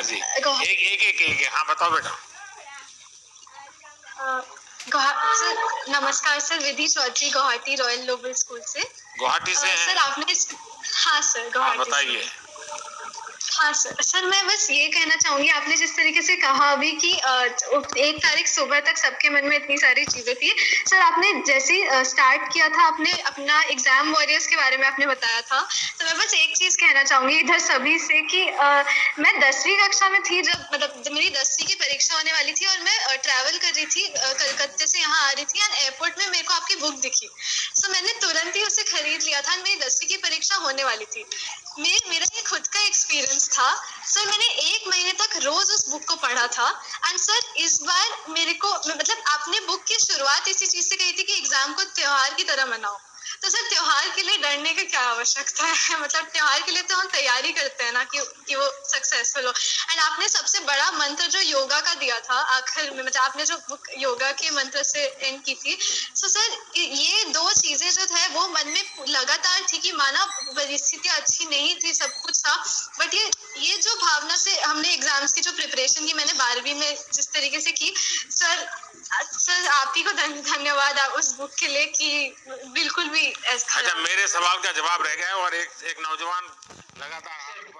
नमस्कार जी। एक हाँ बताओ बेटा। सर नमस्कार sir, Vidhi Chaudhary Guwahati royal global school से। गुवाहाटी से सर आपने हाँ सर हाँ गुवाहाटी बताइए। से। हाँ सर मैं बस ये कहना चाहूंगी, आपने जिस तरीके से कहा अभी कि 1 तारीख सुबह तक सबके मन में इतनी सारी चीजें थी। सर आपने जैसे ही स्टार्ट किया था, आपने अपना एग्जाम वॉरियर्स के बारे में आपने बताया था, तो मैं बस एक चीज कहना चाहूंगी इधर सभी से कि मैं 10वीं कक्षा में थी जब मेरी 10वीं की परीक्षा होने वाली थी, और मैं ट्रैवल कर रही थी, कलकत्ते से यहाँ आ रही थी, और एयरपोर्ट में मेरे को आपकी बुक दिखी। सो मैंने तुरंत ही उसे खरीद लिया था। मेरी 10वीं की परीक्षा होने वाली थी। मेरा ये खुद का एक्सपीरियंस था। सर मैंने 1 महीने तक रोज उस बुक को पढ़ा था। एंड सर इस बार मेरे को मतलब आपने बुक की शुरुआत इसी चीज से कही थी कि एग्जाम को त्योहार की तरह मनाओ। तो सर त्योहार के लिए डरने की क्या आवश्यकता है? मतलब त्योहार के लिए तो हम तैयारी करते हैं ना कि वो सक्सेसफुल हो। एंड आपने सबसे बड़ा मंत्र जो योगा का दिया था आखिर में, मतलब आपने जो बुक योगा के मंत्र से एंड की थी। सो सर ये 2 चीजें जो थे वो मन में लगातार थी कि माना परिस्थितियां अच्छी नहीं थी, सब कुछ था, बट ये जो भावना से हमने एग्जाम्स की जो प्रिपरेशन की मैंने 12वीं में जिस तरीके से की, सर आप ही को धन्यवाद आप उस बुक के लिए कि बिल्कुल भी ऐसा। अच्छा मेरे सवाल का जवाब रह गया और एक नौजवान लगातार